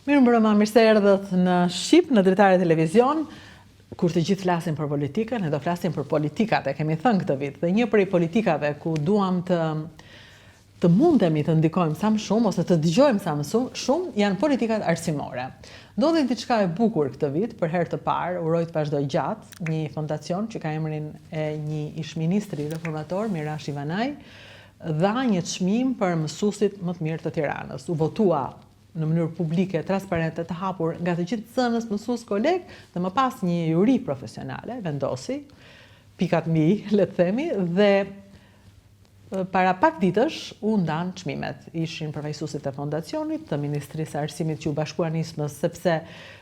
Mirëmbrëma, mirë se erdhët në Shqip, në Dritare Televizion. Kur të gjithë flasin për politikën, ne do flasim për politikat, e kemi thënë këtë vit. Dhe një prej politikave ku duam të mundemi të ndikojmë sa më shumë, ose të dëgjojmë sa më shumë, janë politikat arsimore. Ndodhi diçka e bukur këtë vit, për herë të parë, uroj të vazhdoj gjatë, një fondacion që ka emrin e një ish-ministri reformator, Mirash Ivanaj, dha një çmim për mësuesit më të mirë të Tiranës. U votua në mënyrë publike, transparente, të hapur nga të gjithë zënës, mësues, kolegë, dhe më pas një juri profesionale vendosi pikat mbi, le të themi, dhe para pak ditësh u ndan çmimet. Ishin përfaqësuesit e fondacionit, të Ministrisë së Arsimit që u bashkuan nismës, sepse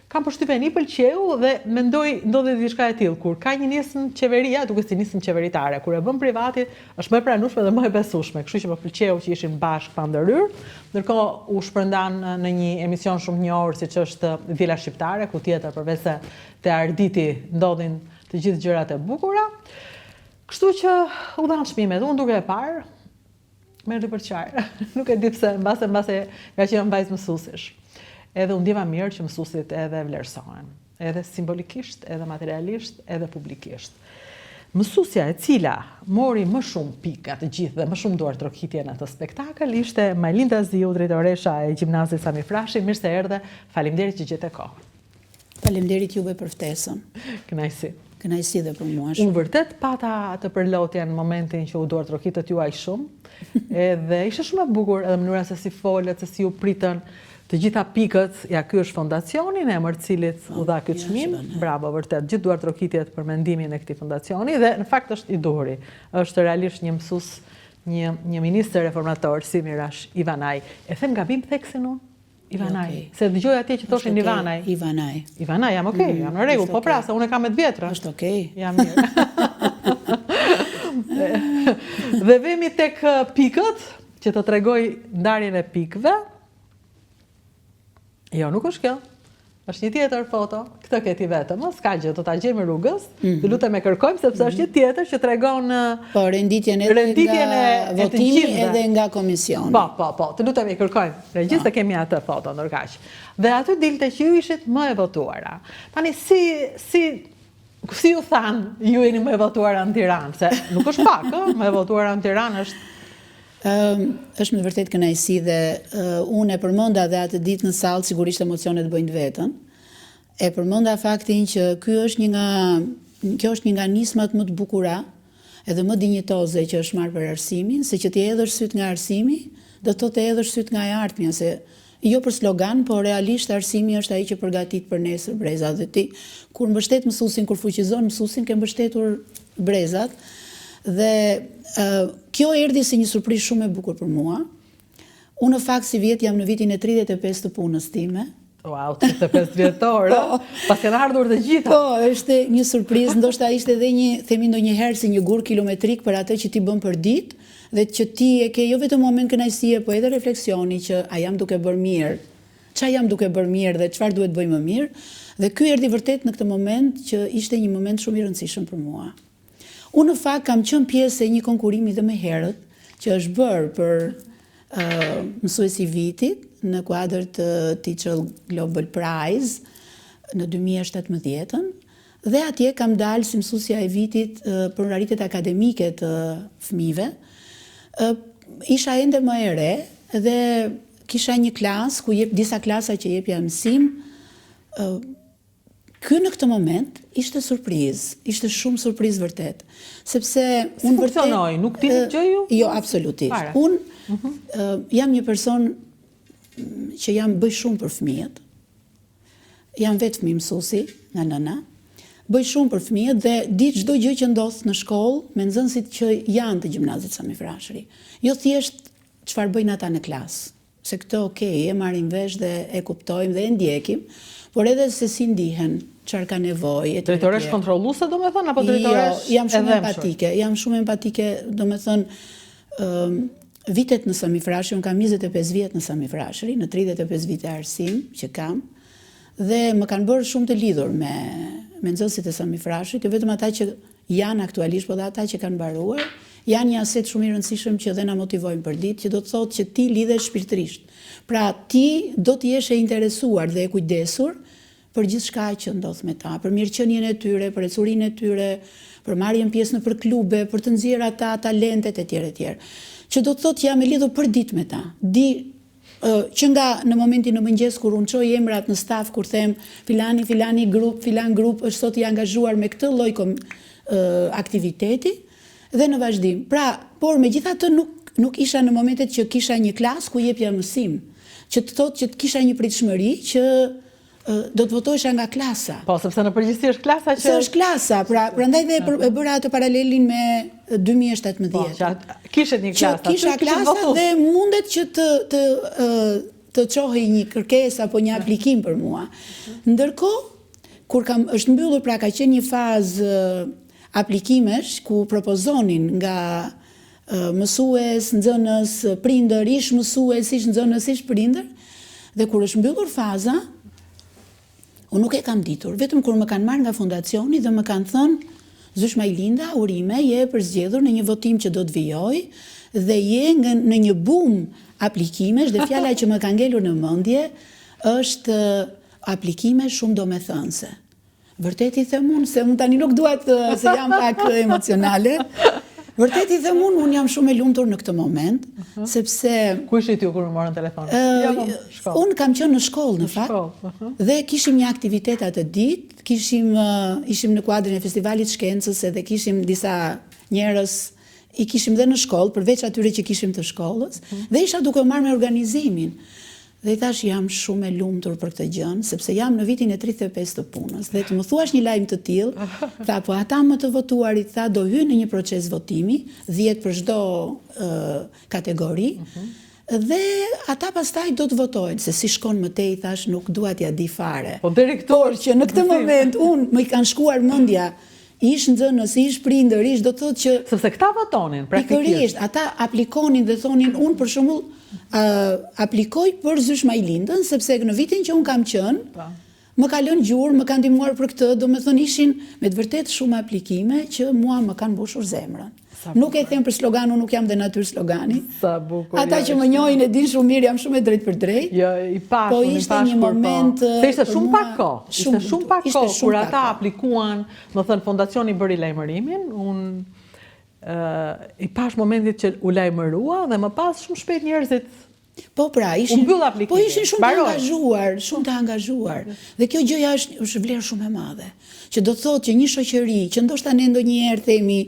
kam përshtypjen i pëlqeu dhe mendoj ndodhi diçka e tillë kur ka një nismë qeveria, duke si nismë qeveritare, kur e bën privati, është më e pranueshme dhe më e besueshme. Kështu që më pëlqeu që ishin bashkë pa ndërhyrë. Ndërkohë u shpërndan në një emision shumë të njohur siç është Djela Shqiptare, ku tjetër përveç se te Arditi ndodhin të gjithë gjërat e bukura. Kështu që u dhan çmimet. Unë duke e parë, merrti për qarë. Nuk e di pse, mbase nga që jam vajzë mësuesish. Edhe u ndjeva mirë që mësuesit edhe vlerësohen, edhe simbolikisht, edhe materialisht, edhe publikisht. Mësuesja e cila mori më shumë pika të gjithë dhe më shumë duar trokitje në atë spektakël ishte Majlinda Ziu, drejtoresha e Gjimnazit Sami Frashi. Mirë se erdhe. Faleminderit që gjete kohën. Faleminderit juve për ftesën. Kënaqësi. Kënaqësi dhe për mua. Unë vërtet pata të përlotja në momentin që u duar trokitët juaj shumë, edhe ishte shumë e bukur edhe mënyra se si folët, se si u pritën të gjitha pikët. Ja, ky është fondacioni në emër të cilit u dha ky çmim. Bravo, vërtet, gjithë duar trokitjet për mendimin e këtij fondacioni dhe në fakt është i duhuri. Është realisht një mësues, një ministër reformator si Mirash Ivanaj. E them gabim theksin unë? Ivanaj. Se dëgjoj atje që thoshin Ivanaj. Ivanaj. Ivanaj, jam okay, jam në rregull, po pra, se unë kam 10 vjetra. Është okay. Jam mirë. Dhe vemi tek pikët, që të tregoj ndarjen e pikëve. Jo, nuk është kjo. Është një tjetër foto. Këtë ke ti vetëm, s'ka gjë, do ta gjejmë rrugës. Të lutem e kërkojmë sepse është një tjetër që tregon renditjen nga votimi edhe nga komisioni. Po, të lutem e kërkojmë. Regjistë kemi atë foto ndërkaq. Dhe aty dilte që ju ishit më e votuara. Tani si ju thanë ju jeni më e votuara në Tiranë, se nuk është pak, më e votuara në Tiranë është është me vërtet kënaqësi dhe unë e përmenda dhe atë ditë në sallë, sigurisht emocionet bëjnë vetën. E përmenda faktin që kjo është një nga nismat më të bukura edhe më dinjitoze që është marrë për arsimin, se që ti hedhësh syt nga arsimi, do të thotë hedhësh syt nga e ardhmja, se jo për slogan, por realisht arsimi është ai që përgatit për nesër brezat. Dhe ti kur mbështet mësuesin, kur fuqizon mësuesin, ke mbështetur brezat. Dhe kjo erdhi si një surprizë shumë e bukur për mua. Unë në fakt si vjet jam në vitin e 35 të punës time. Wow, 35 vjetor, pas kanë ardhur të gjitha. Po, është një surprizë, ndoshta ishte edhe themi ndonjëherë si një gur kilometrik për atë që ti bën për ditë dhe që ti e ke jo vetëm moment kënaqësie, po edhe refleksioni që a jam duke bërë mirë, çfarë jam duke bërë mirë dhe çfarë duhet bëj më mirë. Dhe ky erdhi vërtet në këtë moment që ishte një moment shumë i rëndësishëm për mua. Unë në fakt kam qenë pjesë e një konkurimi dhe më herët që është bërë për mësuesi i vitit në kuadër të Teacher Global Prize në 2017 dhe atje kam dalë si mësuesja e vitit për ngjarjet akademike të fëmijëve. Isha ende më e re dhe kisha një klasë ku disa klasa që jepja mësim. Ky në këtë moment ishte surprizë, ishte shumë surprizë vërtet, sepse unë funksionoj, nuk ti gjë ju? Jo, absolutisht. Unë jam një person që bëj shumë për fëmijët. Jam vetë fëmijë mësuesi nga nëna. Bëj shumë për fëmijët dhe di çdo gjë që ndodh në shkollë me nxënësit që janë të Gjimnazit Sami Frashëri. Jo thjesht çfarë bëjnë ata në klasë, se këto e marrim vesh dhe e kuptojmë dhe e ndjekim, por edhe se si ndihen, çfarë ka nevojë. Drejtoresh kontrolluese domethënë apo drejtoresh? Jo, jam shumë empatike. Jam shumë empatike, domethënë vitet në Sami Frashi, unë kam 25 vjet në Sami Frashëri, në 35 vite arsim që kam, dhe më kanë bërë shumë të lidhur me nxënësit e Sami Frashërit, jo vetëm ata që janë aktualisht, por edhe ata që kanë mbaruar, janë një aset shumë i rëndësishëm që dhe na motivojnë për ditë, që do të thotë që ti lidhesh shpirtërisht. Pra ti do të jesh e interesuar dhe e kujdesur për gjithçka që ndodh me ta, për mirëqenien e tyre, për ecurinë e tyre, për marrjen pjesë në klube, për të nxjerrë ata talentet etj. Që do të thotë jam e lidhur për ditë me ta. Që nga në momentin në mëngjes kur unë çoj emrat në staf, kur them filani grup, filan grup është sot i angazhuar me këtë lloj aktiviteti dhe në vazhdim. Pra, por megjithatë nuk isha në momentet që kisha një klasë ku jepja mësim, që të thotë që të kisha një pritshmëri që do të votohesha nga klasa. Po, sepse në përgjithësi është klasa që... Se është klasa, prandaj dhe e bëra atë paralelin me 2017. Po, që kishet një klasa. Që kisha klasa dhe mundet që të çohej një kërkesë apo një aplikim për mua. Ndërkohë, kur është mbyllur, pra ka qenë një fazë aplikimesh ku propozonin nga mësues, nxënës, prindër, ish mësues, ish nxënës, ish prindër, dhe kur është mbyllur faza, unë nuk e kam ditur, vetëm kur më kanë marrë nga fondacioni dhe më kanë thënë, Zysh Majlinda, urime, je përzgjedhur në një votim që do të vijoj dhe je në një bum aplikimesh dhe fjala që më ka ngelur në mendje është aplikime shumë domethënëse. Vërtet i them unë, se unë tani nuk duat se jam pak emocionale. Vërtet i them unë jam shumë e lumtur në këtë moment, sepse... Ku ishit ju kur më morën telefon? Unë kam qenë në shkollë, në fakt, dhe kishim një aktivitet atë ditë, ishim në kuadrin e festivalit shkencës edhe kishim disa njerëz, i kishim dhe në shkollë, përveç atyre që kishim të shkollës, dhe isha duke marrë me organizimin. Dhe i thash jam shumë e lumtur për këtë gjën, sepse jam në vitin e 35 të punës. Dhe të më thuash një lajm të tillë, tha po ata më të votuarit tha do hyjnë në një proces votimi, 10 për çdo kategori. Dhe ata pastaj do të votojnë, se si shkon më tej thash nuk dua t'ja di fare. Po deri këtu që në këtë moment unë më i kanë shkuar mendja ish nxënës, ish prindër, ish do të thotë që... Sepse këta votonin, praktikisht. Ata aplikonin dhe thonin, unë për shembull aplikoj për Zysh Majlindën, sepse në vitin që unë kam qenë, më ka lënë gjurë, më kanë ndihmuar për këtë, do me thonë ishin me të vërtet shumë aplikime që mua më kanë mbushur zemrën. Nuk e them për slogan, unë nuk jam dhe natyrë slogani. Ata që më njohin e din shumë mirë, jam shumë e drejt për drejt. Jo, i pash, po ishte një moment... Se ishte shumë pak kohë, ishte shumë pak kohë, kur ata aplikuan, më thënë, fondacioni bëri lajmërimin, unë i pash momentit që u lajmërua dhe më pas shumë shpejt njerëzit po pra, ishin shumë të angazhuar. Dhe kjo gjëja është vlerë shumë e madhe. Që do të thotë që një shoqëri, që ndoshta ne ndonjëherë themi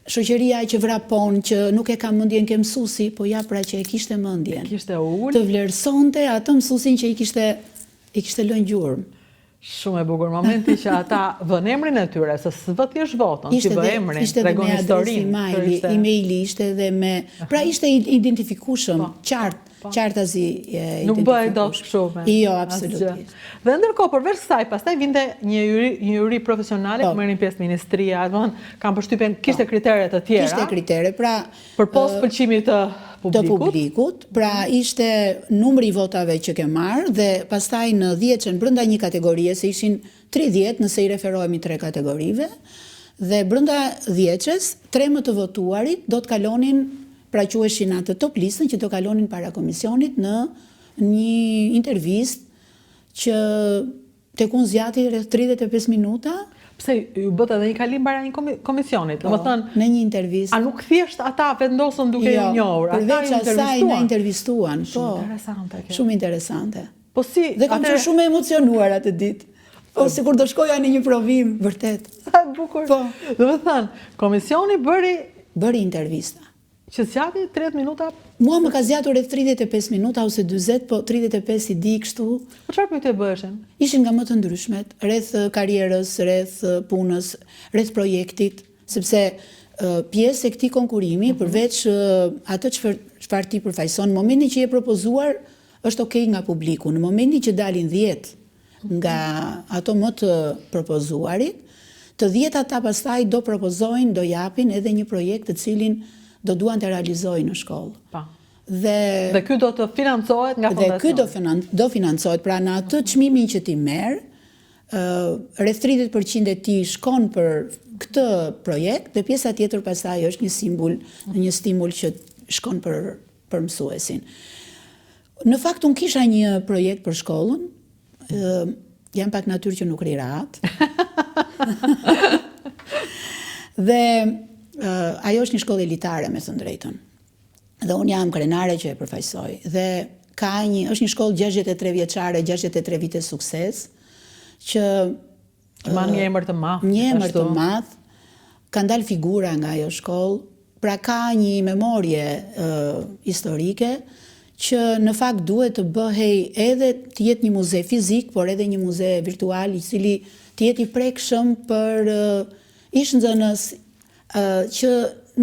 shoqëria që vrapon, që nuk e ka mendjen ke mësuesi, po ja pra që e kishte mendjen. Të vlerësonte atë mësuesin që i kishte lënë gjurmë. Shumë e bukur momenti që ata vën emrin e tyre, se s'vë thjesht votën, që vë emrin, tregon historinë. Emaili ishte dhe me... Pra ishte identifikueshëm, qartazi identifikueshëm. Nuk bëhej dot kështu me. Jo, absolutisht. Dhe ndërkohë, përveç kësaj, pastaj vinte një juri profesionale, ku merrin pjesë ministria, kam përshtypjen kishte kritere të tjera. Kishte kritere, pra... Për post pëlqimit të publikut, pra ishte numri i votave që ke marrë dhe pastaj në 10 brenda një kategorie, se ishin 30 nëse i referohemi 3 kategorive, dhe brenda 10-s, 3 më të votuarit do të kalonin, pra quheshin atë top listën që do kalonin para komisionit në një intervistë që tek unë zgjati rreth 35 minuta. Pse ju bët edhe një kalim para një komisionit? Në një intervistë. A nuk thjesht ata vendosën duke ju njohur? Përveç asaj na intervistuan. Shumë interesante kjo. Shumë interesante. Dhe kam qenë shumë e emocionuar atë ditë. Po sikur do shkoja në një provim, vërtet. Sa bukur. Do të thënë, komisioni bëri intervista. Që zgjati 30 minuta? Mua më ka zgjatur rreth 35 minuta ose 40, po 35 i di kështu. Po çfarë pyetje bëheshin? Ishin nga më të ndryshmet, rreth karrierës, rreth punës, rreth projektit, sepse pjesë e këtij konkurimi, përveç atë çfarë ti përfaqëson, në momentin që je propozuar, është okay nga publiku. Në momentin që dalin 10 nga ato më të propozuarit, të 10 ata pastaj do propozojnë, do japin edhe një projekt të cilin do duan të realizojnë në shkollë. Dhe ky do të financohet nga fondacioni? Dhe ky do financohet, pra në atë çmimin që ti merr, rreth 30% e tij shkon për këtë projekt dhe pjesa tjetër pastaj është një stimul që shkon për mësuesin. Në fakt unë kisha një projekt për shkollën, jam pak natyrë që nuk ri rahat. Dhe ajo është një shkollë elitare, me thënë drejtën. Dhe unë jam krenare që e përfaqësoj. Dhe është një shkollë 63 vjeçare, 63 vite sukses, që një emër të madh. Një emër të madh, ka ndalë figura nga ajo shkollë, pra ka një memorje historike që në fakt duhet të bëhej edhe të jetë një muze fizik, por edhe një muze virtual i cili të jetë i prekshëm për ish-nxënës që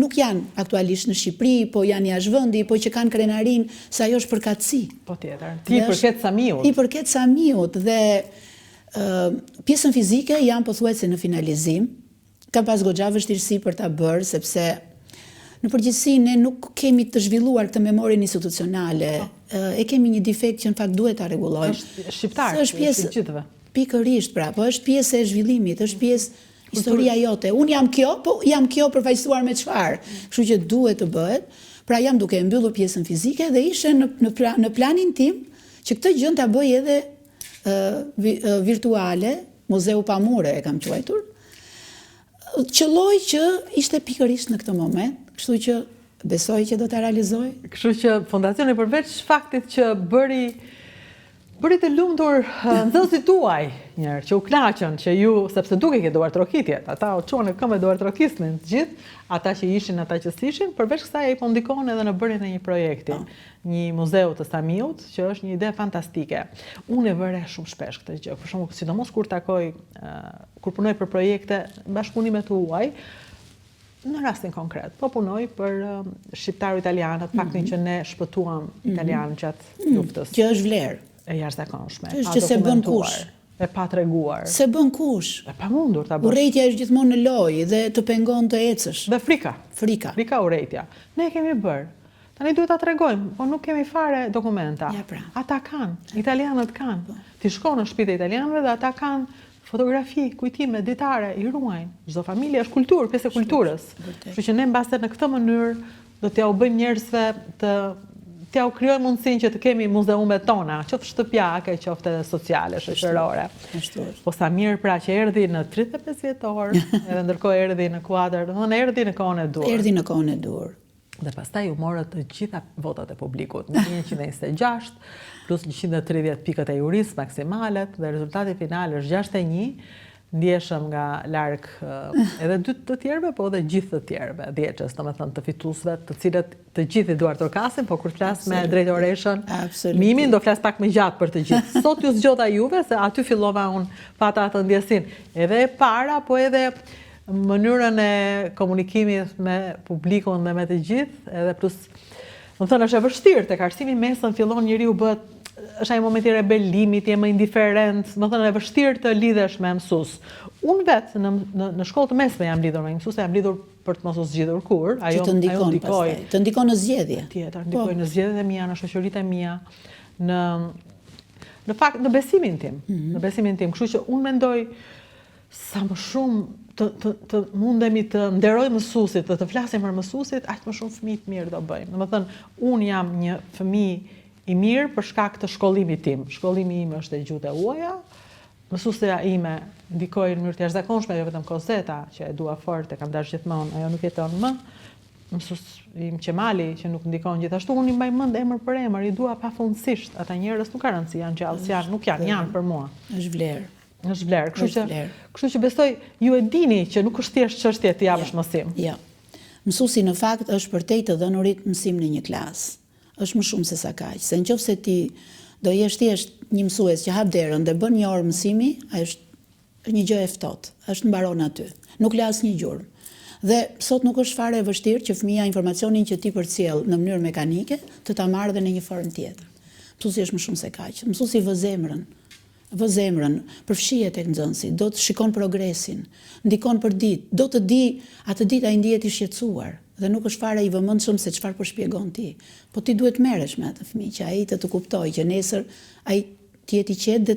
nuk janë aktualisht në Shqipëri, po janë jashtë vendi, po që kanë krenarin, se ajo është përkatësi. Po tjetër. Ti përket Samiut. I përket Samiut dhe pjesën fizike janë pothuajse në finalizim. Kam pas goxha vështirësi për ta bërë, sepse në përgjithësi ne nuk kemi të zhvilluar këtë memorin institucionale. E kemi një defekt që në fakt duhet ta rregullojmë. Është shqiptar, është pjesë pikërisht, pra, po është pjesë e zhvillimit, është pjesë historia jote. Unë jam kjo, po jam kjo përfaqësuar me çfarë. Kështu që duhet të bëhet. Pra jam duke mbyllur pjesën fizike dhe ishe në planin tim që këtë gjë ta bëj edhe virtuale, Muzeu Pamure e kam quajtur. Qëlloj që ishte pikërisht në këtë moment, kështu që besoj që do ta realizoj. Kështu që fondacioni përveç faktit që bëri të lumtur nxënësit tuaj njerë, që u knaqën, që ju, sepse duke ke duar trokitjet, ata u qonë këmbë duar trokisnin të gjithë, ata që ishin, ata që s'ishin, përveç kësaj ai po ndikon edhe në bërjen e një projekti, një muzeu të Samiut, që është një ide fantastike. Unë e vëre shumë shpesh këtë gjë, për shembull, sidomos kur kur punoj për projekte bashkëpunime të huaj, në rastin konkret, po punoj për shqiptar-italianët, faktin që ne shpëtuam italianët gjatë luftës. Që është vlerë. E jashtëzakonshme. Është që se bën kush. E pa treguar. Se bën kush. E pa mundur ta bësh. Urrejtja është gjithmonë në lojë dhe të pengon të ecësh. Dhe frika. Frika Urrejtja. Ne e kemi bërë. Tani duhet ta tregojmë, po nuk kemi fare dokumenta. Ja, pra. Ata kanë, italianët kanë. Ti shkon në shtëpitë e italianëve dhe ata kanë fotografi, kujtime ditare, i ruajnë. Çdo familje është kulturë, pjesë e kulturës. Kështu që ne mbase në këtë mënyrë do t'ja u bëjmë njerëzve t'ja u krijojmë mundësinë që të kemi muzeumet tona, qoftë shtëpiake, qoftë edhe sociale, shoqërore. Po sa mirë pra që erdhi në 35 vjetor, edhe ndërkohë erdhi në kuadër, domethënë erdhi në kohën e dur. Erdhi në kohën e dur. Dhe pastaj u morët të gjitha votat e publikut, 126 plus 130 pikët e juris maksimalet dhe rezultati final është 61, ndjeshëm nga larg edhe dy të tjerëve, po edhe gjithë të tjerëve, djeqës, domethënë të fituesve, të cilët të gjithë i duar trokasin, po kur flas me drejtoreshën, Mimin do flas pak më gjatë për të gjithë. Sot ju zgjota juve se aty fillova unë pata atë ndjesin, edhe e para, po edhe mënyrën e komunikimit me publikun dhe me të gjithë, edhe plus, më thënë, është e vështirë, tek arsimi mesën fillon njeriu bëhet është ai momenti i rebelimit, je më indiferent, më thënë e vështirë të lidhesh me mësues. Unë vetë në shkollë të mesme jam lidhur me mësues, jam lidhur për të mos u zgjidhur kur, ajo ndikoi. Të ndikon në zgjedhje. Tjetër, ndikoi në zgjedhjet e mia, në shoqëritë e mia, në fakt në besimin tim, kështu që unë mendoj sa më shumë të mundemi të nderoj mësuesit dhe të flasim për mësuesit, aq më shumë fëmijë të mirë do bëjmë. Domethënë, unë jam një fëmijë i mirë për shkak të shkollimit tim. Shkollimi im është e gjuhë e huaja, mësuesja ime ndikoi në mënyrë të jashtëzakonshme, jo vetëm Kozeta, që e dua fort, e kam dashur gjithmonë, ajo nuk jeton më. Mësues im Qemali, që nuk ndikon gjithashtu, unë i mbaj mend emër për emër, i dua pafundësisht. Ata njerëz nuk kanë rëndësi, janë gjallë, nuk janë për mua. Është vlerë. Është vlerë, kështu që besoj ju e dini që nuk është thjesht çështje të japësh mësim. Jo. Mësuesi në fakt është për te të dhënurit mësim në një klasë. Është më shumë se sa kaq. Se nëse ti do jesh thjesht një mësues që hap derën dhe bën një orë mësimi, ai është një gjë e ftohtë. Është mbaron aty. Nuk la asnjë gjurmë. Dhe sot nuk është fare e vështirë që fëmia informacionin që ti përcjell në mënyrë mekanike të ta marrë dhe në një formë tjetër. Mësuesi është më shumë se kaq. Mësuesi vë zemrën, përfshihet tek nxënësi, do të shikon progresin, ndikon për ditë, do të di atë ditë ai ndihet i shqetësuar dhe nuk është fare i vëmendshëm se çfarë po shpjegon ti. Po ti duhet merresh me atë fëmijë që ai të kuptojë që nesër ai të jetë i qetë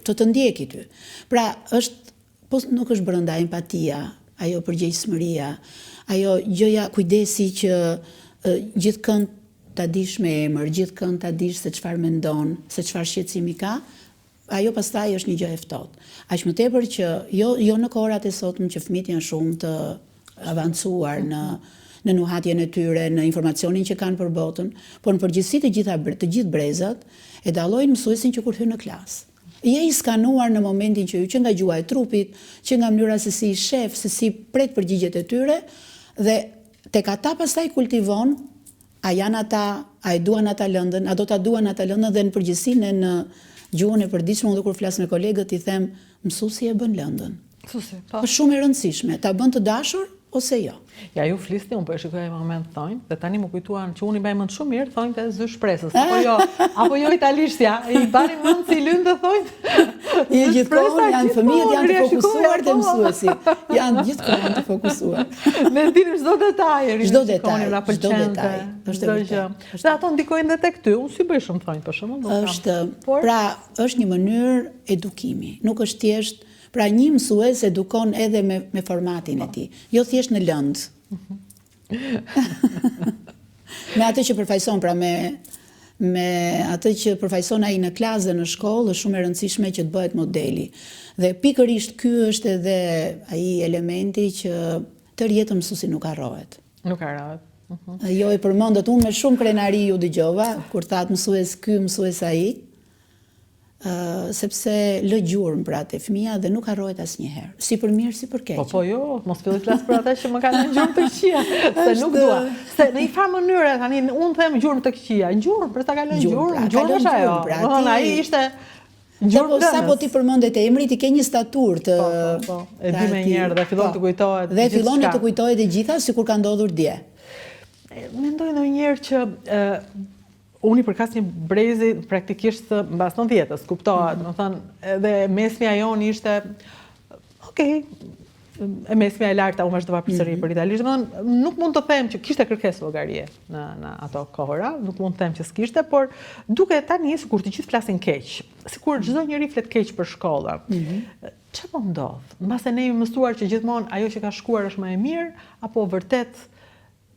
dhe të ndjeki ty. Pra, nuk është brenda empatia, ajo përgjegjësmëria, ajo gjëja kujdesi që gjithkënd ta dish me emër, gjithkënd ta dish se çfarë mendon, se çfarë shqetësimi ka, ajo pastaj është një gjë e ftohtë. Aq më tepër që jo në kohërat e sotme që fëmijët janë shumë të avancuar në nuhatjen e tyre, në informacionin që kanë për botën, por në përgjithësi të gjithë brezat e dallojnë mësuesin që kur hyn në klasë. Je i skanuar në momentin që nga gjua e trupit, që nga mënyra se si shef, se si pret përgjigjet e tyre, dhe tek ata pastaj kultivon, a janë ata, a e duan ata lëndën, a do ta duan ata lëndën, dhe në përgjithësi në gjuhën e përditshme, unë kur flas me kolegët i them, mësuesi e bën lëndën. Mësuesi, po. Është shumë e rëndësishme, ta bën të dashur ose jo. Ja, ju flisni, unë po e shikoj moment thonjë, dhe tani më kujtuan që unë i baj mend shumë mirë, thonjë të zy shpresës, apo jo italishtja, i bani mend si lëndë të thonjë. Gjithkohë janë fëmijët janë të fokusuar te mësuesi. Janë gjithkohë të fokusuar. Ne dinim çdo detaj, çdo detaj, çdo gjë. Dhe ato ndikojnë edhe tek ty. Unë si bëj shumë thonjë për shembull. Pra, është një mënyrë edukimi, nuk është thjesht. Pra një mësues edukon edhe me formatin e tij, jo thjesht në lëndë. Me atë që përfaqëson, pra me atë që përfaqëson ai në klasë dhe në shkollë, është shumë e rëndësishme që të bëhet modeli. Dhe pikërisht ky është edhe ai elementi që tërë jetën mësuesi nuk harrohet. Nuk harrohet. Jo e përmendët, unë me shumë krenari ju dëgjova kur thatë mësues ky, mësues ai. Sepse lë gjurmë pra te fëmia dhe nuk harrohet asnjëherë, si për mirë si për keq. Po jo, mos filli flas për ata që më kanë në gjurmë të këqija, se nuk dua. Se në një farë mënyrë tani unë them gjurmë të këqija, gjurmë për ta kalon gjurmë, gjurmë është ajo. Ai ishte gjurmë. Sapo ti përmendet emri, ti ke një statur të po, e di më njëherë dhe fillon të kujtohet. Dhe fillon të kujtohet e gjitha sikur ka ndodhur dje. Mendoj ndonjëherë që unë i përkas një brezi praktikisht mbas 90-s, kuptohet, më thënë, edhe mesmja jonë ishte, okej, e mesmja e larta, unë vazhdova përsëri për italisht, nuk mund të them që kishte kërkesë llogarie në ato kohëra, nuk mund të them që s'kishte, por duke tani sikur të gjithë flasin keq, sikur çdo njeri flet keq për shkollën. Çfarë po ndodh? Mbase ne jemi mësuar që gjithmonë ajo që ka shkuar është më e mirë, apo vërtet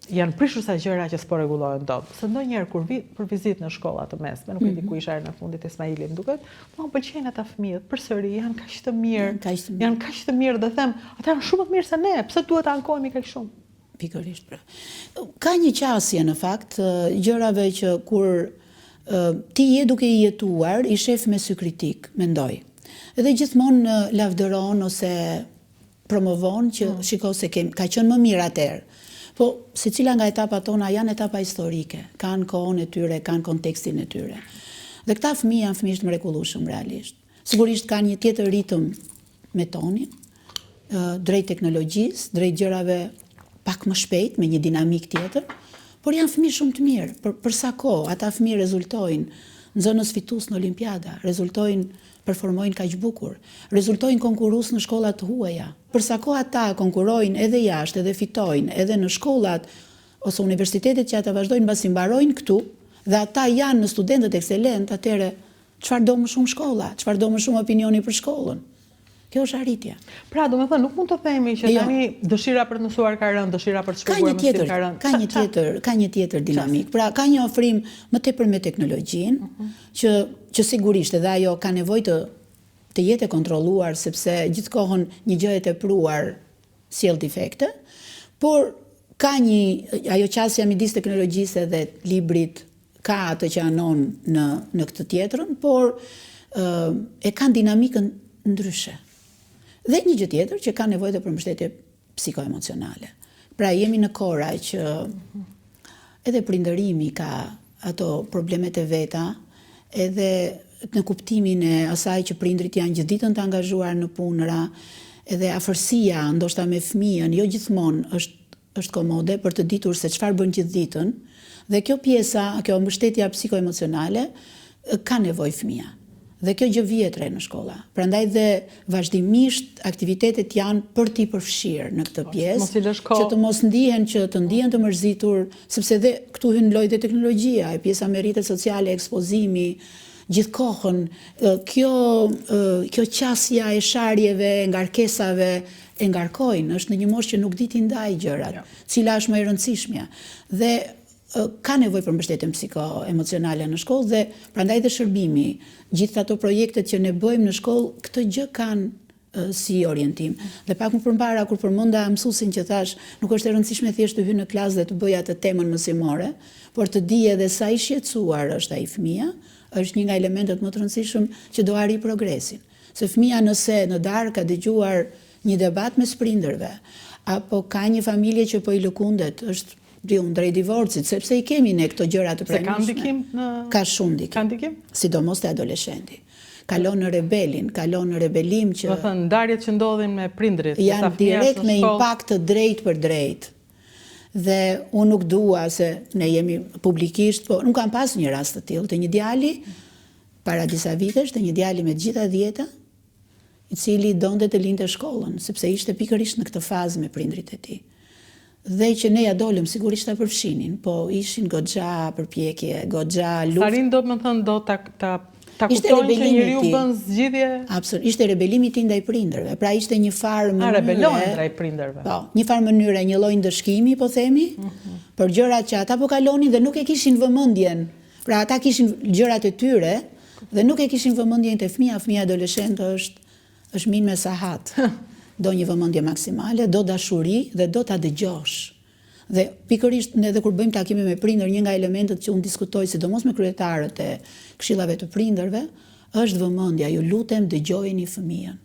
janë prishur sa gjëra që s'po rregullohen dot. Se ndonjëherë kur vi për vizitë në shkolla të mesme, nuk e di ku isha në fundit e Ismailit, duket, po më pëlqejnë ata fëmijët, përsëri janë kaq të mirë. Janë kaq të mirë dhe them, ata janë shumë më të mirë se ne, pse duhet të ankohemi kaq shumë? Pikërisht pra. Ka një qasje në fakt gjërave që kur ti je duke i jetuar, i shef me sy kritik, mendoj. Edhe gjithmonë lavdëron ose promovon që shiko se ka qenë më mirë atëherë. Po, secila nga etapat tona janë etapa historike, kanë kohën e tyre, kanë kontekstin e tyre. Dhe këta fëmijë janë fëmijë të mrekullueshëm realisht. Sigurisht kanë një tjetër ritëm me tonin, drejt teknologjisë, drejt gjërave pak më shpejt, me një dinamik tjetër, por janë fëmijë shumë të mirë. Për sa kohë ata fëmijë rezultojnë në zonës fitues në Olimpiada, performojnë kaq bukur, rezultojnë konkurrues në shkollat të huaja. Për sa kohë ata konkurrojnë edhe jashtë, edhe fitojnë, edhe në shkollat ose universitetet që ata vazhdojnë mbasi mbarojnë këtu, dhe ata janë në studentët ekselent, atëherë çfarë do më shumë shkolla, çfarë do më shumë opinioni për shkollën. Kjo është arritje. Pra, do me thënë, nuk mund të themi që tani dëshira për të mësuar ka rënë, dëshira për të shpjeguar mësim ka rënë. Ka një tjetër dinamik. Pra, ka një ofrim më tepër me teknologjinë, që sigurisht edhe ajo ka nevojë të jetë e kontrolluar, sepse gjithkohën një gjë e tepruar sjell defekte, por ka ajo qasja midis teknologjisë dhe librit, ka atë që anon në këtë tjetrën, por e kanë dinamikën ndryshe. Dhe një gjë tjetër që ka nevojë për mbështetje psikoemocionale. Pra jemi në kora që edhe prindërimi ka ato problemet e veta, edhe në kuptimin e asaj që prindrit janë gjithë ditën të angazhuar në punëra, edhe afërsia ndoshta me fëmijën, jo gjithmonë është komode për të ditur se çfarë bën gjithë ditën, dhe kjo pjesa, kjo mbështetja psikoemocionale ka nevojë fëmia. Dhe kjo gjë vjetre në shkolla. Prandaj dhe vazhdimisht aktivitetet janë për t'i përfshirë në këtë pjesë, që të mos ndihen të mërzitur, sepse dhe këtu hyn lojë dhe teknologjia, e pjesa me rrjetet sociale, ekspozimi, gjithkohën, kjo qasja e sharjeve, ngarkesave, e ngarkojnë, është në një moshë që nuk di t'i ndaj gjërat, cila është më e rëndësishmja. Dhe ka nevojë për mbështetje psikoemocionale në shkollë dhe prandaj dhe shërbimi, gjithë ato projektet që ne bëjmë në shkollë, këtë gjë kanë si orientim. Dhe pak më përpara kur përmenda mësuesin që thash, nuk është e rëndësishme thjesht të hyj në klasë dhe të bëj atë temën mësimore, por të di edhe sa i shqetësuar është ai fëmia, është një nga elementet më të rëndësishëm që do arrijë progresin. Se fëmia nëse në darkë ka dëgjuar një debat mes prindërve, apo ka një familje që po i lëkundet, është drejt divorcit, sepse i kemi ne këto gjëra të pranishme. Se ka ndikim në... Ka shumë ndikim. Ka ndikim? Sidomos te adoleshenti. Kalon në rebelin, kalon në rebelim që... Do thënë, ndarjet që ndodhin me prindrit, janë direkt me impakt të drejt për drejt. Dhe unë nuk dua se ne jemi publikisht, po nuk kam pas një rast të tillë, të një djali, para disa vitesh, të një djali me gjitha 10, i cili donte të lindte shkollën, sepse ishte pikërisht në këtë fazë me prindrit e tij. Dhe që ne ja dolëm sigurisht ta përfshinin, po ishin goxha përpjekje, goxha luftë. Sarin do të thënë do ta kuptojnë që njeriu bën zgjidhje. Absolutisht, ishte rebelimi i tij ndaj prindërve. Pra ishte një farë mënyre. Rebelohen ndaj prindërve. Po, një farë mënyre, një lloj ndëshkimi, po themi, për gjërat që ata po kalonin dhe nuk e kishin vëmendjen. Pra ata kishin gjërat e tyre dhe nuk e kishin vëmendjen te fëmia. Fëmia adoleshent është min me sahat. Do një vëmendje maksimale, do dashuri dhe do ta dëgjosh. Dhe pikërisht ne edhe kur bëjmë takime me prindër, një nga elementet që unë diskutoj sidomos me kryetarët e këshillave të prindërve, është vëmendja, ju lutem dëgjojeni fëmijën.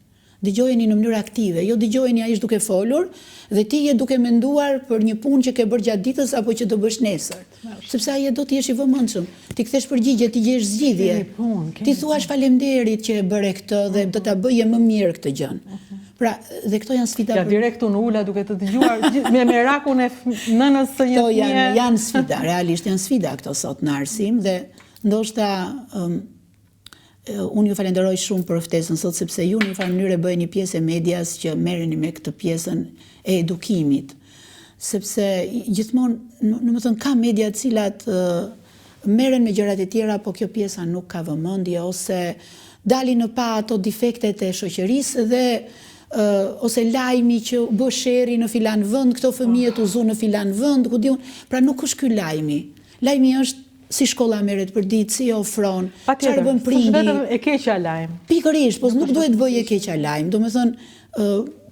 Dëgjojeni në mënyrë aktive, jo dëgjojeni ai është duke folur dhe ti je duke menduar për një punë që ke bërë gjatë ditës apo që do bësh nesër. Sepse ai do të jesh i vëmendshëm. Ti kthesh përgjigje, ti gjesh zgjidhje. Ti thuash faleminderit që e bëre këtë dhe do ta bëje më mirë këtë gjën. Pra, dhe këto janë sfida. Ja direkt unë ula duke të dëgjuar me merakun e nënës së një fëmie. Këto janë sfida, realisht janë sfida këto sot në arsim dhe ndoshta unë ju falenderoj shumë për ftesën sot sepse ju në një farë mënyrë bëheni pjesë e medias që merreni me këtë pjesën e edukimit. Sepse gjithmonë, domethënë ka media të cilat merren me gjërat e tjera, po kjo pjesa nuk ka vëmendje ose dalin në pa ato defektet e shoqërisë dhe ose lajmi që bë sheri në filan vend, këto fëmijë u zu në filan vend, ku diun, pra nuk është ky lajmi. Lajmi është si shkolla merret për ditë, si ofron, çfarë bën prindi. Vetëm e keqja lajm. Pikërisht, po nuk duhet bëj e keqja lajm. Domethënë,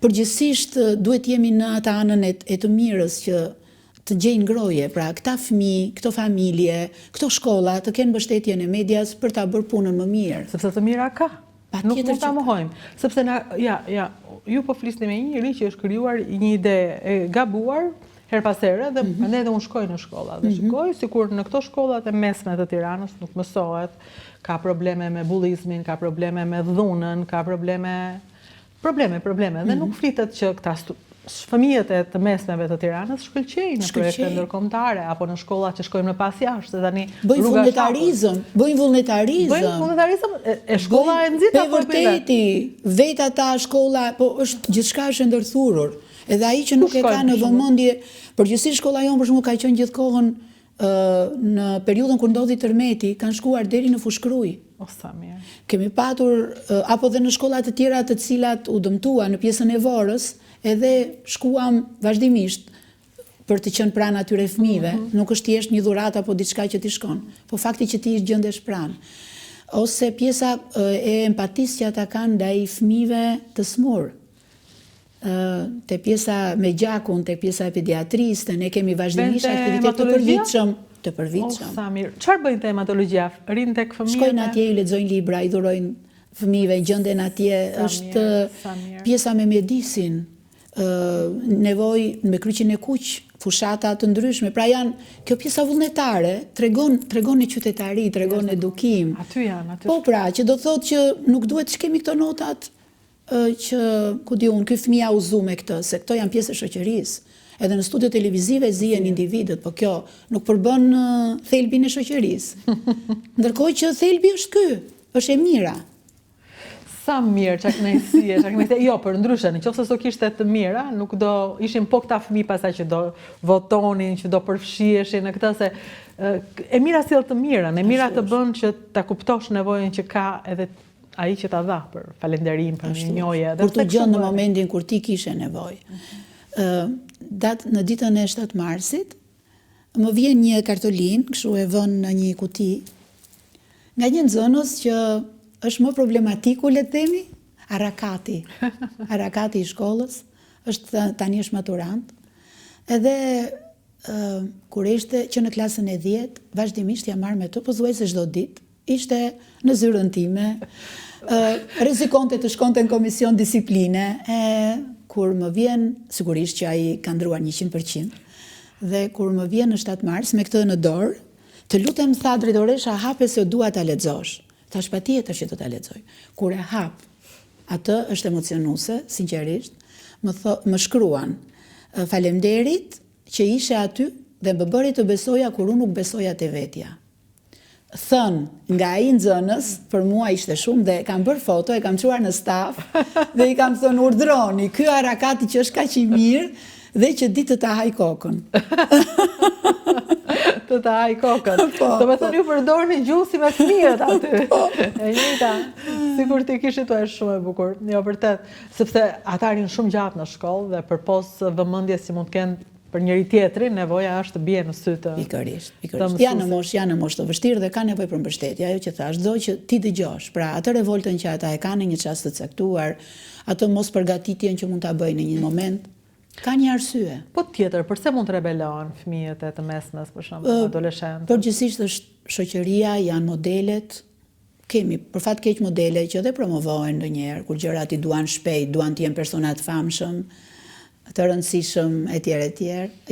përgjithsisht duhet jemi në atë anën e të mirës që të gjejnë ngroje, pra këta fëmijë, këto familje, këto shkolla të kenë mbështetjen e medias për ta bërë punën më mirë. Sepse të mira ka. Nuk mund ta mohojmë. Sepse ju po flisni me një njerëz që është krijuar një ide e gabuar her pas here dhe prandaj edhe unë shkoj në shkolla dhe shikoj sikur në këto shkollat e mesme të Tiranës nuk mësohet, ka probleme me bullizmin, ka probleme me dhunën, ka probleme dhe nuk flitet që këta fëmijët e të mesmeve të Tiranës shkëlqejnë në projekte ndërkombëtare apo në shkolla që shkojmë në pas jashtë, se tani bëjnë vullnetarizëm, e shkolla e nxit apo vërteti, vetë ata shkolla, po është gjithçka është ndërthurur. Edhe ai që nuk e ka në vëmendje, përgjithsisht shkolla jonë për shembull ka qenë gjithkohën në periudhën kur ndodhi tërmeti, kanë shkuar deri në Fushkruj. Sa mirë. Kemi patur apo dhe në shkolla të tjera të cilat u dëmtua në pjesën e Vorrës, edhe shkuam vazhdimisht për të qenë pranë atyre fëmijëve. Nuk është thjesht një dhuratë apo diçka që ti shkon, po fakti që ti gjendesh pranë. Ose pjesa e empatisë që ata kanë ndaj fëmijëve të smur. Te pjesa me gjakun, te pjesa e pediatrisë, ne kemi vazhdimisht aktivitet të përvitshëm. Sa mirë. Çfarë bëjnë te hematologjia? Rinë tek fëmijët? Shkojnë atje, i lexojnë libra, i dhurojnë fëmijëve, gjenden atje, është pjesa me mjedisin, nevojë me kryqin e kuq, fushata të ndryshme. Pra kjo pjesa vullnetare tregon në qytetari, tregon edukim. Aty janë. Po pra, që do thotë që nuk duhet të kemi këto notat që, ku di unë, ky fëmia u zu me këtë, se këto janë pjesë e shoqërisë. Edhe në studio televizive zihen individët, po kjo nuk përbën thelbin e shoqërisë. Ndërkohë që thelbi është ky, është e mira. Sa mirë, çka kënaqësie, jo, për ndryshe, nëse s'o kishte të mira, nuk do ishin po këta fëmijë pastaj që do votonin, që do përfshiheshin në këtë se e mira sjell të mirën, e mira të bën që ta kuptosh nevojën që ka edhe ai që ta dha për falënderim, për mirënjohje. Kur të gjën në momentin kur ti kishe nevojë. Në ditën e 7 marsit, më vjen një kartolinë, kështu e vën në një kuti, nga një nxënës që është më problematiku, le të themi, Arakati. Arakati i shkollës, tani është maturant. Edhe kur ishte që në klasën e 10, vazhdimisht ja marr me to, pothuajse çdo ditë, ishte në zyrën time, rrezikonte të shkonte në komision disipline, kur më vjen, sigurisht që ai ka ndruar 100%, dhe kur më vjen në 7 mars me këtë në dorë, të lutem, tha drejtoresha, hape se dua ta lexosh. Thash patjetër që do ta lexoj. Kur e hap, atë është emocionuese, sinqerisht, më shkruan faleminderit që ishe aty dhe më bëri të besoja kur unë nuk besoja te vetja. Thënë nga ai nxënës, për mua ishte shumë dhe kam bërë foto, e kam çuar në staf dhe i kam thënë urdhroni, ky Arakati që është kaq i mirë dhe që ditë të ta haj kokën. Të ta haj kokën. Do me thënë ju përdorni gjuhë si me fëmijët aty. E njëjta, sikur ti kishe tu është shumë e bukur. Jo, vërtet, sepse ata rinë shumë gjatë në shkollë dhe përpos vëmendjes si mund të kenë për njëri tjetrin, nevoja është të bie në sy të Pikërisht. Janë në moshë të vështirë dhe ka nevojë për mbështetje, ajo që thash, do që ti dëgjosh. Pra, atë revoltën që ata e kanë në një çast të caktuar, atë mos përgatitjen që mund ta bëjnë në një moment, ka një arsye. Po tjetër, përse mund të rebelohen fëmijët e të mesmes, për shembull, adoleshentët? Përgjithsisht është shoqëria, janë modelet. Kemi për fat keq modele që dhe promovohen ndonjëherë, kur gjërat i duan shpejt, duan të jenë persona të famshëm, të rëndësishëm etj.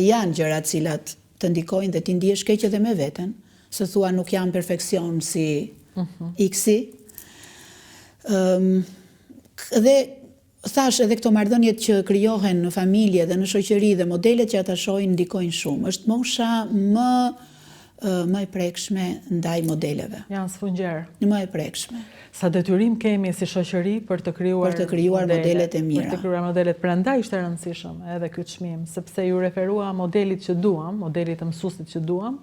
Janë gjërat cilat të ndikojnë dhe ti ndihesh keq edhe me veten, se thua nuk jam perfeksion si X-i. Dhe thash edhe këto marrëdhëniet që krijohen në familje dhe në shoqëri dhe modelet që ata shohin ndikojnë shumë. Është mosha më e prekshme ndaj modeleve. Janë sfungjer. Më e prekshme. Sa detyrim kemi si shoqëri për të krijuar modelet e mira. Për të krijuar modelet, prandaj është e rëndësishëm edhe ky çmim, sepse ju referua modelit që duam, modelit të mësuesit që duam.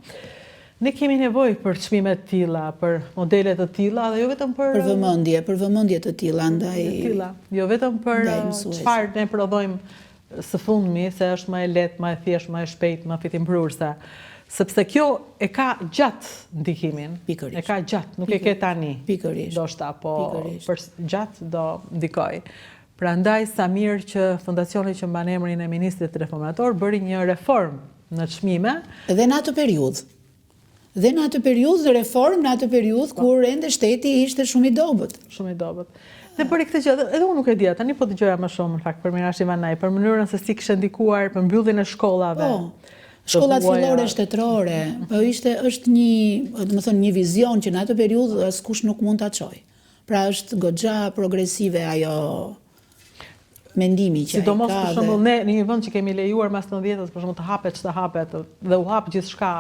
Ne kemi nevojë për çmime të tilla, për modele të tilla dhe jo vetëm për vëmendje të tilla ndaj jo vetëm për çfarë ne prodhojmë së fundmi, se është më e lehtë, më e thjeshtë, më e shpejtë, më fitimprurse. Sepse kjo e ka gjatë ndikimin. Pikërisht. E ka gjatë, nuk e ke tani. Pikërisht. Do shta, po për gjatë do ndikoj. Prandaj sa mirë që fondacioni që mban emrin e ministrit reformator bëri një reformë në çmime. Dhe në atë periudhë. Dhe në atë periudhë reformë, në atë periudhë kur ende shteti ishte shumë i dobët. Shumë i dobët. Dhe bëri këtë gjë, edhe unë nuk e dija, tani po dëgjoja më shumë në fakt për Mirash Ivanaj, për mënyrën se si kishte ndikuar për mbylljen e shkollave. Shkollat fillore shtetërore, është një vizion që në atë periudhë askush nuk mund ta çojë. Pra është goxha progresive ajo mendimi që ai ka. Sidomos për shembull ne në një vend që kemi lejuar mas 90-s për shembull të hapet ç'të hapet dhe u hap gjithçka.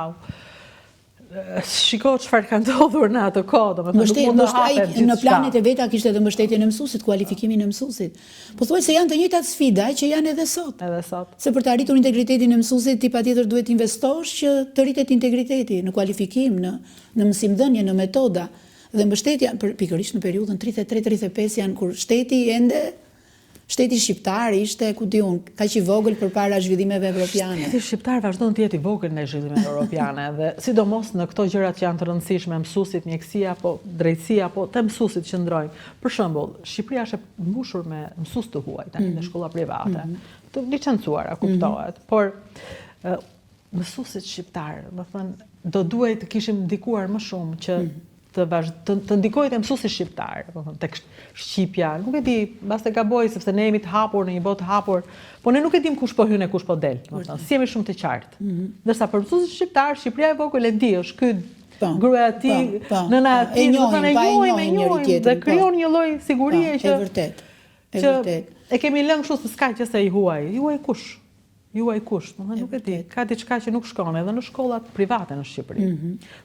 Shiko çfarë ka ndodhur në atë kohë, domethënë nuk mund të hapet gjithçka. Në planet e veta kishte edhe mbështetjen e mësuesit, kualifikimin e mësuesit. Po thuaj se janë të njëjtat sfida që janë edhe sot. Edhe sot. Se për të arritur integritetin e mësuesit ti patjetër duhet investosh që të rritet integriteti në kualifikim, në mësimdhënie, në metoda dhe mbështetja pikërisht në periudhën 33-35 janë kur shteti shqiptar ishte, ku di unë, kaq i vogël përpara zhvillimeve evropiane. Shteti shqiptar vazhdon të jetë i vogël në zhvillimet evropiane dhe sidomos në këto gjërat që janë të rëndësishme, mësuesit, mjekësia apo drejtësia apo te mësuesit që ndrojnë. Për shembull, Shqipëria është e mbushur me mësues të huaj tani në shkolla private, të licencuara, kuptohet, por mësuesit shqiptar, do thënë, do duhet të kishim ndikuar më shumë që të ndikojë te mësuesi shqiptar, tek shqipja. Nuk e di, mbas të gaboj sepse ne jemi të hapur në një botë të hapur, po ne nuk e dim kush po hyn e kush po del, domethënë, si jemi shumë të qartë. Ndërsa për mësuesin shqiptar, Shqipëria e vogël e di, është ky gruaja e tij, nëna e tij, domethënë e njohim dhe krijon një lloj sigurie që e vërtet. E kemi lënë kështu se s'ka që se i huaj. I huaj kush? juaj kush, nuk e di, ka diçka që nuk shkon edhe në shkollat private në Shqipëri,